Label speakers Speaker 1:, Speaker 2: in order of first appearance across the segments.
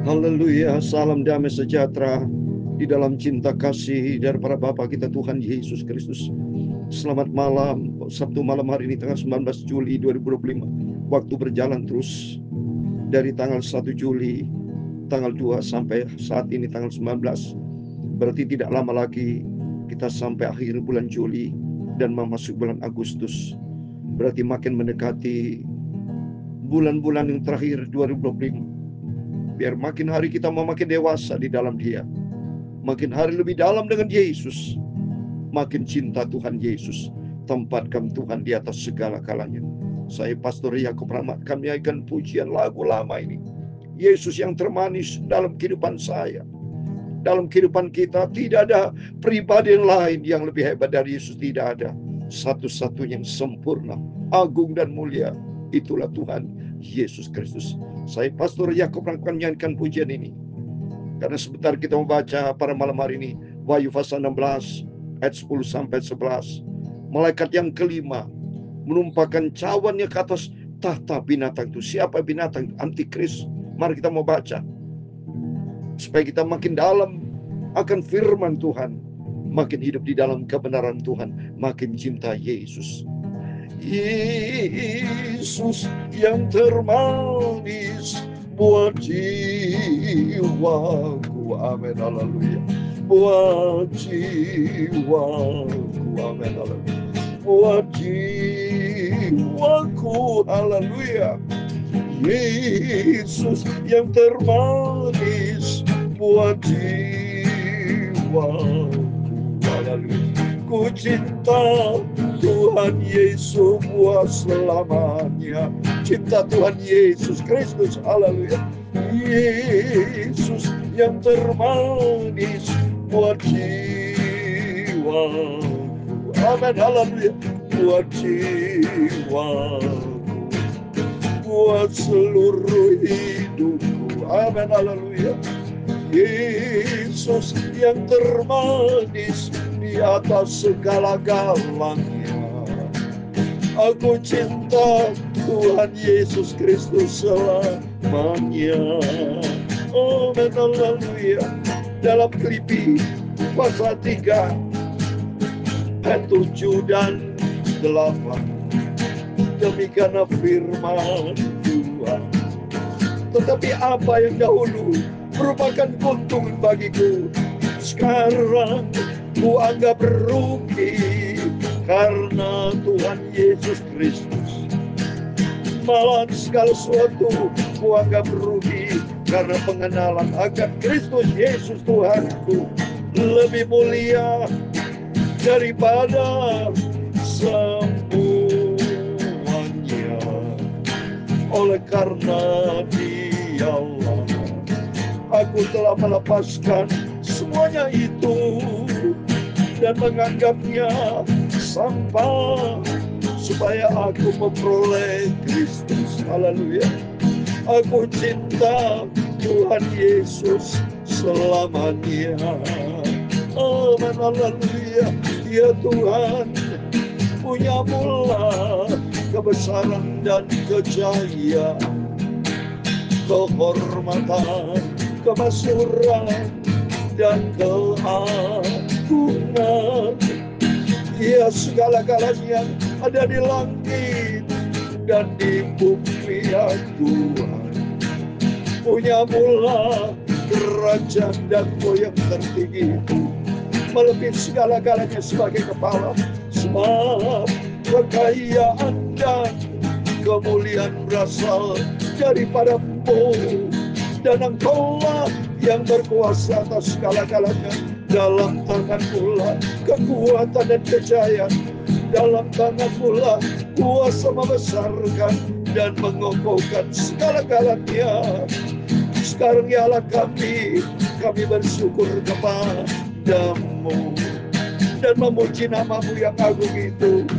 Speaker 1: Haleluya, salam damai sejahtera di dalam cinta kasih daripada Bapa kita Tuhan Yesus Kristus. Selamat malam, Sabtu malam hari ini tanggal 19 Juli 2025. Waktu berjalan terus dari tanggal 1 Juli, tanggal 2 sampai saat ini tanggal 19. Berarti tidak lama lagi kita sampai akhir bulan Juli dan memasuki bulan Agustus. Berarti makin mendekati bulan-bulan yang terakhir 2025. Biar makin hari kita makin dewasa di dalam Dia. Makin hari lebih dalam dengan Yesus. Makin cinta Tuhan Yesus. Tempatkan Tuhan di atas segala-galanya. Saya Pastor Yakub Rahmat, kami akan pujian lagu lama ini. Yesus yang termanis dalam kehidupan saya. Dalam kehidupan kita tidak ada pribadi yang lain yang lebih hebat dari Yesus. Tidak ada. Satu-satunya yang sempurna, agung dan mulia. Itulah Tuhan Yesus Kristus. Saya Pastor Yakub akan menyanyikan pujian ini. Karena sebentar kita membaca pada malam hari ini Wahyu pasal 16 ayat 10 sampai 11. Malaikat yang kelima menumpahkan cawannya ke atas tahta binatang itu. Siapa binatang? Antikris. Mari kita mau baca. Supaya kita makin dalam akan firman Tuhan. Makin hidup di dalam kebenaran Tuhan. Makin cinta Yesus. Yesus yang termanis buat jiwaku, amin, haleluya. Buat jiwaku, amin, haleluya. Buat jiwaku, haleluya. Yesus yang termanis buat jiwaku, haleluya. Ku cinta Tuhan Yesus buat selamanya. Cinta Tuhan Yesus Kristus, haleluya. Yesus yang termanis buat jiwaku, amin, haleluya. Buat jiwaku, buat seluruh hidupku, amin, haleluya. Yesus yang termanis di atas segala-galanya. Aku cinta Tuhan Yesus Kristus selamanya. Amin, haleluya. Dalam Filipi pasal 3 ayat 7 dan 8. Demikian firman Tuhan. Tetapi apa yang dahulu merupakan keuntungan bagiku, sekarang ku anggap rugi karena Tuhan Yesus Kristus. Malah segala sesuatu ku anggap rugi karena pengenalan akan Kristus Yesus Tuhanku lebih mulia daripada semuanya. Oleh karena Dialah aku telah melepaskan semuanya itu dan menganggapnya sampah supaya aku memperoleh Kristus. Haleluya. Aku cinta Tuhan Yesus selamanya. Amin, haleluya. Ya Tuhan, punya mula kebesaran dan kejayaan, kehormatan, kemasyhuran dan keagungan. Ya, segala-galanya ada di langit dan di bumi, ya Tuhan. Punya mula kerajaan dan yang tertinggi itu, melebihi segala-galanya sebagai kepala. Sebab kekayaan dan kemuliaan berasal daripada-Mu, dan Engkaulah yang berkuasa atas segala-galanya. Dalam tangan-Mu lah kekuatan dan kejayaan, dalam tangan-Mu lah kuasa membesarkan dan mengokohkan segala-galanya. Sekarang ya Allah kami bersyukur kepada-Mu dan memuji nama-Mu yang agung itu.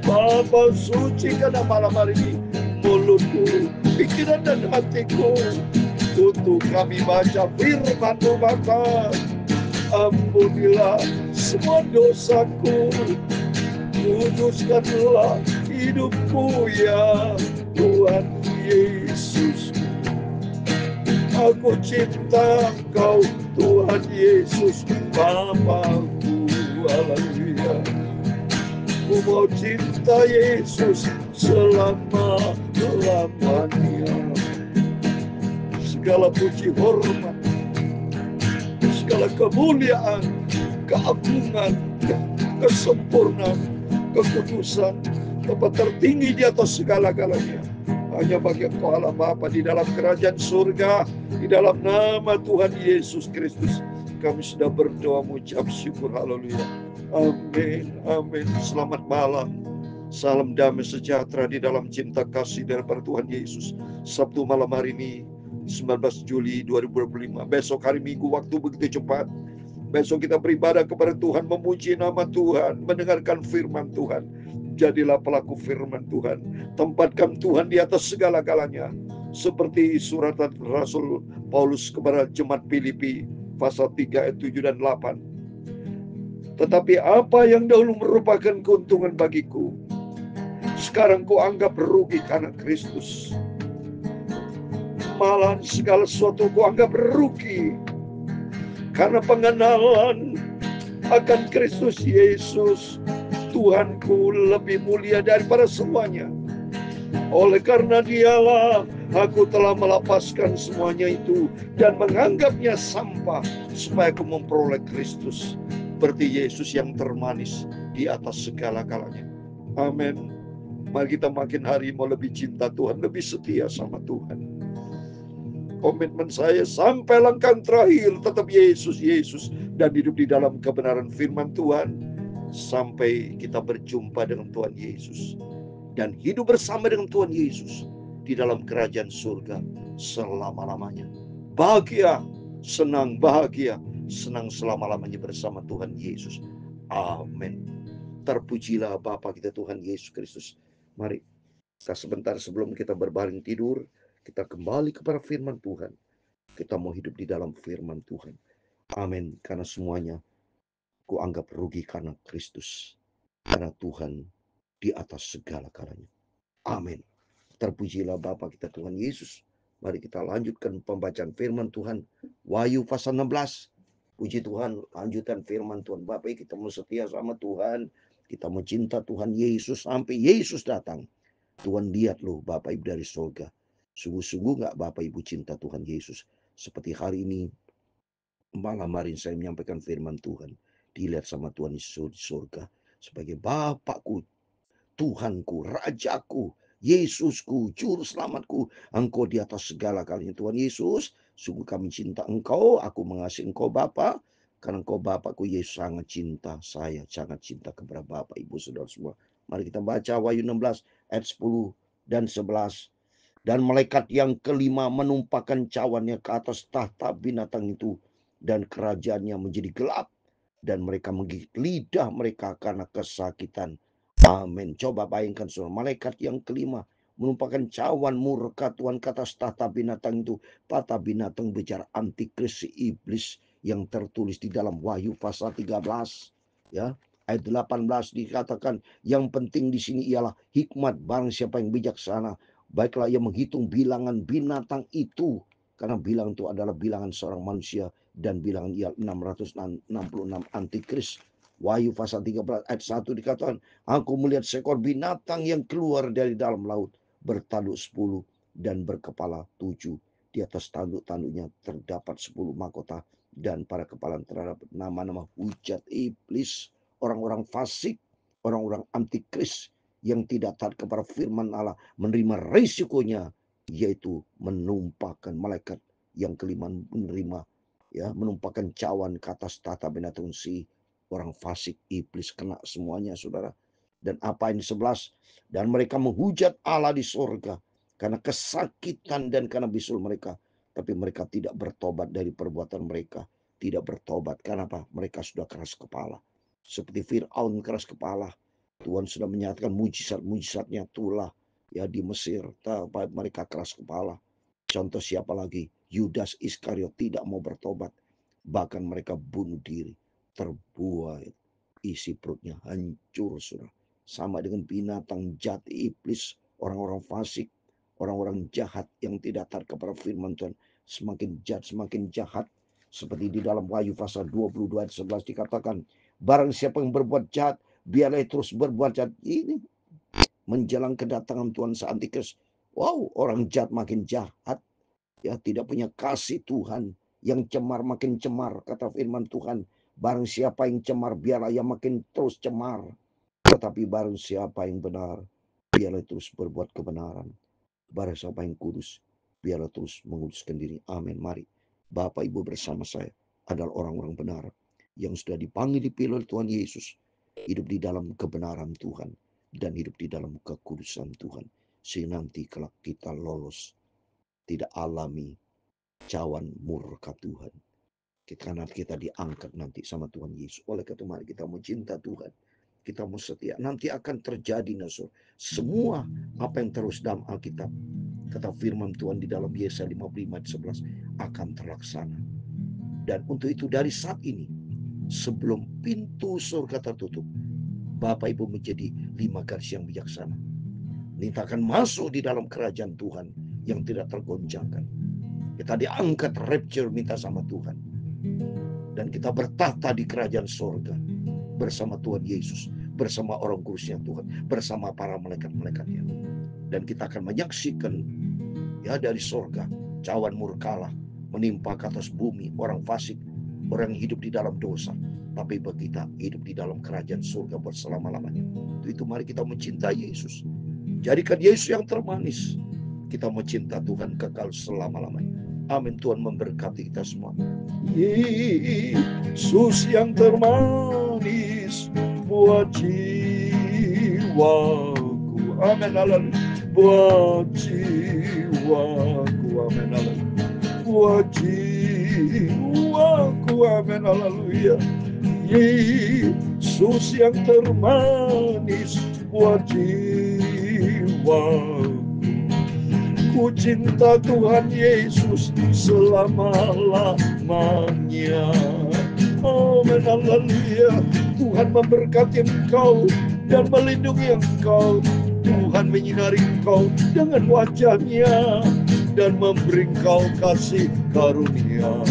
Speaker 1: Bapa suci, karena malam hari ini mulutku, pikiran dan hatiku untuk kami baca firman-Mu, Bapa. Ampunilah semua dosaku, kuduskanlah hidupku ya Tuhan Yesus. Aku cinta Engkau Tuhan Yesus Bapakku. Haleluya. Ku mau cinta Yesus selama-lamanya. Segala puji hormat, segala kemuliaan, keagungan, kesempurnaan, kekudusan, tempat tertinggi di atas segala-galanya hanya bagi Engkau Allah Bapa di dalam kerajaan surga, di dalam nama Tuhan Yesus Kristus. Kami sudah berdoa mengucap syukur. Haleluya. Amin. Amin. Selamat malam. Salam damai sejahtera di dalam cinta kasih daripada Tuhan Yesus. Sabtu malam hari ini 19 Juli 2025. Besok hari Minggu waktu begitu cepat. Besok kita beribadah kepada Tuhan, memuji nama Tuhan, mendengarkan firman Tuhan. Jadilah pelaku firman Tuhan. Tempatkan Tuhan di atas segala-galanya. Seperti surat Rasul Paulus kepada jemaat Filipi pasal 3 ayat 7 dan 8. Tetapi apa yang dahulu merupakan keuntungan bagiku, sekarang ku anggap rugi karena Kristus. Malahan segala sesuatu ku anggap rugi karena pengenalan akan Kristus Yesus, Tuhanku, lebih mulia daripada semuanya. Oleh karena Dialah aku telah melepaskan semuanya itu dan menganggapnya sampah, supaya aku memperoleh Kristus, seperti Yesus yang termanis di atas segala-galanya. Amin. Mari kita makin hari mau lebih cinta Tuhan, lebih setia sama Tuhan. Komitmen saya sampai langkah terakhir tetap Yesus, Yesus, dan hidup di dalam kebenaran firman Tuhan sampai kita berjumpa dengan Tuhan Yesus dan hidup bersama dengan Tuhan Yesus di dalam kerajaan surga selama-lamanya. Bahagia, senang, bahagia, senang selama-lamanya bersama Tuhan Yesus. Amin. Terpujilah Bapa kita Tuhan Yesus Kristus. Mari kita sebentar sebelum kita berbaring tidur, kita kembali kepada firman Tuhan. Kita mau hidup di dalam firman Tuhan. Amin. Karena semuanya ku anggap rugi karena Kristus. Karena Tuhan di atas segala-galanya. Amin. Terpujilah Bapa kita Tuhan Yesus. Mari kita lanjutkan pembacaan firman Tuhan. Wahyu pasal 16. Puji Tuhan, lanjutkan firman Tuhan. Bapak, kita mau setia sama Tuhan. Kita mau cinta Tuhan Yesus sampai Yesus datang. Tuhan lihat loh Bapak Ibu dari surga. Sungguh-sungguh gak Bapak Ibu cinta Tuhan Yesus? Seperti hari ini, malam hari saya menyampaikan firman Tuhan. Dilihat sama Tuhan Yesus di surga. Sebagai Bapakku, Tuhanku, Rajaku, Yesusku, Juru Selamatku. Engkau di atas segala-galanya Tuhan Yesus. Sungguh kami cinta Engkau. Aku mengasihi Engkau Bapa. Karena Engkau Bapakku, Yesus sangat cinta saya. Sangat cinta kepada Bapak Ibu Saudara semua. Mari kita baca Wahyu 16 ayat 10 dan 11. Dan malaikat yang kelima menumpahkan cawannya ke atas tahta binatang itu. Dan kerajaannya menjadi gelap. Dan mereka menggigit lidah mereka karena kesakitan. Amin. Coba bayangkan saudara, malaikat yang kelima menumpahkan cawan murka Tuhan ke atas tahta binatang itu. Tahta binatang bicara antikris, si iblis yang tertulis di dalam Wahyu pasal 13. Ya, ayat 18 dikatakan yang penting di sini ialah hikmat barang siapa yang bijaksana. Baiklah ia menghitung bilangan binatang itu. Karena bilangan itu adalah bilangan seorang manusia. Dan bilangan ia 666 antikris. Wahyu pasal 13 ayat 1 dikatakan, aku melihat seekor binatang yang keluar dari dalam laut, bertanduk 10 dan berkepala 7. Di atas tanduk-tanduknya terdapat 10 mahkota dan pada kepala terhadap nama-nama hujat iblis, orang-orang fasik, orang-orang antikris yang tidak taat kepada firman Allah, menerima risikonya, yaitu menumpahkan malaikat yang kelima menerima, ya, menumpahkan cawan ke atas tahta binatang si orang fasik, iblis, kena semuanya saudara. Dan apa ini 11? Dan mereka menghujat Allah di surga karena kesakitan dan karena bisul mereka. Tapi mereka tidak bertobat dari perbuatan mereka. Tidak bertobat. Karena apa? Mereka sudah keras kepala. Seperti Fir'aun keras kepala. Tuhan sudah menyatakan mujizat-mujizatnya itulah ya di Mesir. Tapi mereka keras kepala. Contoh siapa lagi? Yudas Iskariot tidak mau bertobat. Bahkan mereka bunuh diri. Terbuai, isi perutnya hancur saudara. Sama dengan binatang jati iblis, orang-orang fasik, Orang-orang jahat yang tidak taat kepada firman Tuhan semakin jahat. Seperti di dalam Wahyu pasal 22 ayat 11 dikatakan, barang siapa yang berbuat jahat, biarlah terus berbuat jahat. Ini menjelang kedatangan Tuhan Antikris. Wow, orang jahat makin jahat. Ya, tidak punya kasih Tuhan. Yang cemar makin cemar, kata firman Tuhan. Barang siapa yang cemar, biarlah ia makin terus cemar. Tetapi barang siapa yang benar, biarlah terus berbuat kebenaran. Barang siapa yang kudus, biarlah terus menguduskan diri. Amin. Mari, Bapak Ibu bersama saya adalah orang-orang benar yang sudah dipanggil dipilih oleh Tuhan Yesus. Hidup di dalam kebenaran Tuhan dan hidup di dalam kekudusan Tuhan. Sehingga nanti kelak kita lolos, tidak alami cawan murka Tuhan. Karena kita diangkat nanti sama Tuhan Yesus. Oleh karena itu mari kita mau cinta Tuhan. Kita mau setia. Nanti akan terjadi nasur. Semua apa yang terus dalam Alkitab. Kata firman Tuhan di dalam Yesaya 55 ayat 11 akan terlaksana. Dan untuk itu dari saat ini, sebelum pintu surga tertutup, Bapak Ibu menjadi 5 garis yang bijaksana. Kita akan masuk di dalam kerajaan Tuhan yang tidak tergoncangkan. Kita diangkat rapture minta sama Tuhan. Dan kita bertahta di kerajaan surga bersama Tuhan Yesus, bersama orang kudusnya Tuhan, bersama para malaikat-malaikatnya. Dan kita akan menyaksikan ya dari surga cawan murkalah menimpa ke atas bumi orang fasik, orang yang hidup di dalam dosa. Tapi bagi kita hidup di dalam kerajaan surga buat selama-lamanya. Itu mari kita mencintai Yesus. Jadikan Yesus yang termanis. Kita mencinta Tuhan kekal selama-lamanya. Amin. Tuhan memberkati kita semua. Yesus yang termanis buat jiwaku. Amin. Haleluya. Buat jiwaku. Amin. Haleluya. Buat jiwaku. Amin. Haleluya. Yesus yang termanis buat jiwaku. Ku cinta Tuhan Yesus selama-lamanya. Amin. Haleluya. Tuhan memberkati engkau dan melindungi engkau. Tuhan menyinari engkau dengan wajah-Nya dan memberi engkau kasih karunia.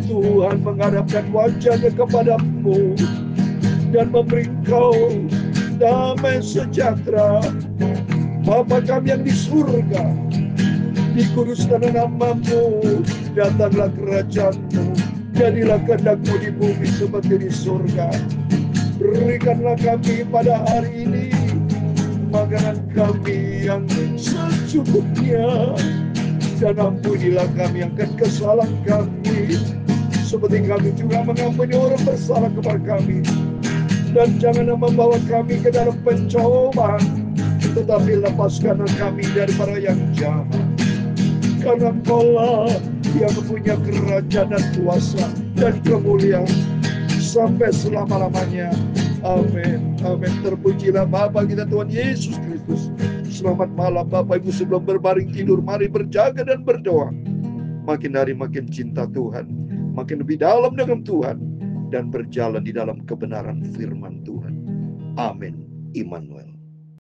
Speaker 1: Tuhan menghadapkan wajah-Nya kepadamu dan memberi engkau damai sejahtera. Bapa kami yang di surga, dikuduskan namamu, datanglah kerajaan-Mu, jadilah kehendak-Mu di bumi seperti di surga. Berikanlah kami pada hari ini makanan kami yang secukupnya, dan ampunilah kami akan kesalahan kami, seperti kami juga mengampuni orang bersalah kepada kami. Dan janganlah membawa kami ke dalam pencobaan, tetapi lepaskanlah kami daripada yang jahat. Karena Engkau-lah yang mempunyai kerajaan dan kuasa dan kemuliaan sampai selama-lamanya. Amin. Amin. Terpujilah Bapa kita Tuhan Yesus Kristus. Selamat malam Bapak Ibu, sebelum berbaring tidur mari berjaga dan berdoa. Makin hari makin cinta Tuhan, makin lebih dalam dengan Tuhan, dan berjalan di dalam kebenaran firman Tuhan. Amin. Immanuel.